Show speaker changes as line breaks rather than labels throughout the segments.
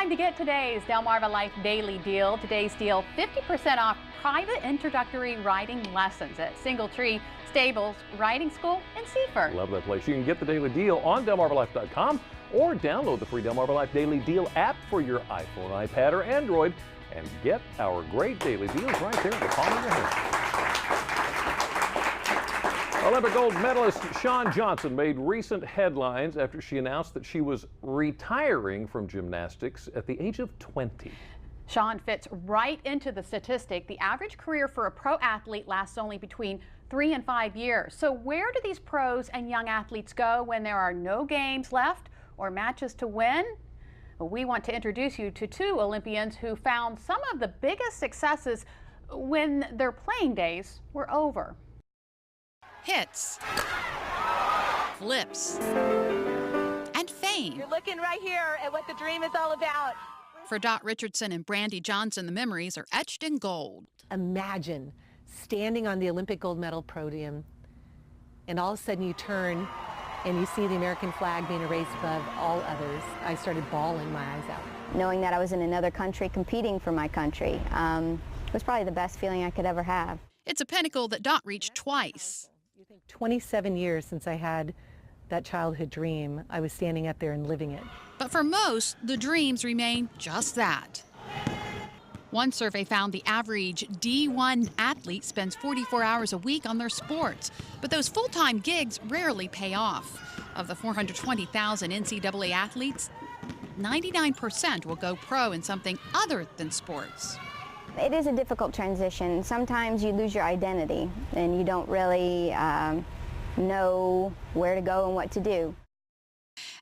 time to get today's Delmarva Life Daily Deal. Today's deal, 50% off private introductory riding lessons at Singletree Stables Riding School in Seaford.
Love that place. You can get the daily deal on DelmarvaLife.com or download the free Delmarva Life Daily Deal app for your iPhone, iPad, or Android and get our great daily deals right there in the palm of your hand. Olympic gold medalist Shawn Johnson made recent headlines after she announced that she was retiring from gymnastics at the age of 20.
Shawn fits right into the statistic. The average career for a pro athlete lasts only between 3 and 5 years. So where do these pros and young athletes go when there are no games left or matches to win? Well, we want to introduce you to two Olympians who found some of the biggest successes when their playing days were over.
Hits, flips, and fame.
You're looking right here at what the dream is all about.
For Dot Richardson and Brandy Johnson, the memories are etched in gold.
Imagine standing on the Olympic gold medal podium, and all of a sudden you turn and you see the American flag being raised above all others. I started bawling my eyes out.
Knowing that I was in another country competing for my country was probably the best feeling I could ever have.
It's a pinnacle that Dot reached twice.
27 years since I had that childhood dream, I was standing up there and living it.
But for most, the dreams remain just that. One survey found the average D1 athlete spends 44 hours a week on their sports, but those full-time gigs rarely pay off. Of the 420,000 NCAA athletes, 99% will go pro in something other than sports.
It is a difficult transition. Sometimes you lose your identity and you don't really know where to go and what to do.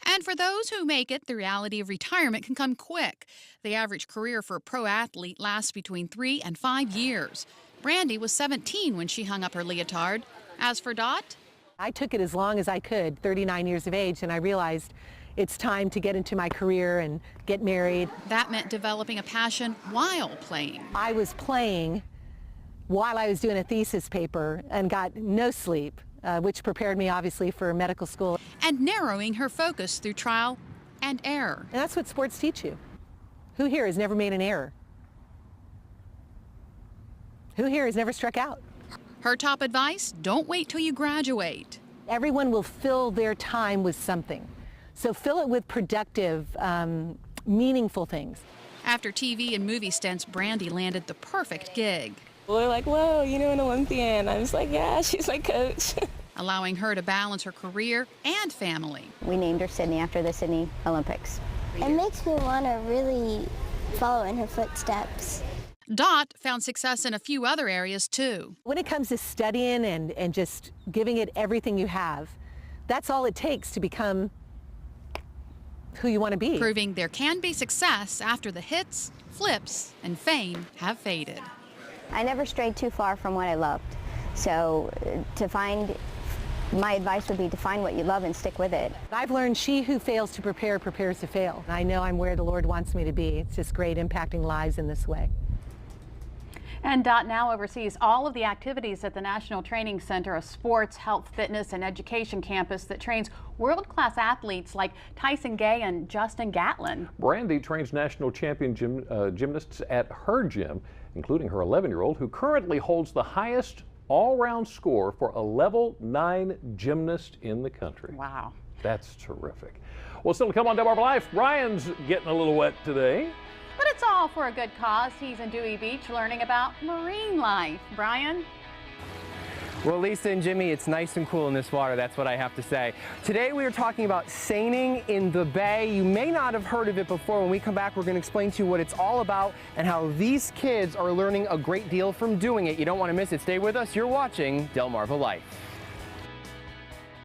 And for those who make it, the reality of retirement can come quick. The average career for a pro athlete lasts between 3 and 5 years. Brandy was 17 when she hung up her leotard. As for Dot?
I took it as long as I could, 39 years of age, and I realized it's time to get into my career and get married.
That meant developing a passion while playing.
I was playing while I was doing a thesis paper and got no sleep, which prepared me obviously for medical school.
And narrowing her focus through trial and error.
And that's what sports teach you. Who here has never made an error? Who here has never struck out?
Her top advice, don't wait till you graduate.
Everyone will fill their time with something. So fill it with productive, meaningful things.
After TV and movie stints, Brandy landed the perfect gig.
We're like, whoa, you know, an Olympian. I was like, yeah, she's my coach.
Allowing her to balance her career and family.
We named her Sydney after the Sydney Olympics.
It makes me want to really follow in her footsteps.
Dot found success in a few other areas too.
When it comes to studying and just giving it everything you have, that's all it takes to become who you want to be.
Proving there can be success after the hits, flips, and fame have faded.
I never strayed too far from what I loved. So my advice would be to find what you love and stick with it.
I've learned she who fails to prepare prepares to fail. I know I'm where the Lord wants me to be. It's just great impacting lives in this way.
And Dot now oversees all of the activities at the National Training Center, a sports, health, fitness, and education campus that trains world-class athletes like Tyson Gay and Justin Gatlin.
Brandy trains national champion gymnasts at her gym, including her 11-year-old, who currently holds the highest all-round score for a level 9 gymnast in the country.
Wow.
That's terrific. Well, still to come on Delmarva Life, Ryan's getting a little wet today.
But it's all for a good cause. He's in Dewey Beach learning about marine life. Brian?
Well, Lisa and Jimmy, it's nice and cool in this water, that's what I have to say. Today we are talking about seining in the bay. You may not have heard of it before. When we come back, we're going to explain to you what it's all about and how these kids are learning a great deal from doing it. You don't want to miss it. Stay with us. You're watching Delmarva Life.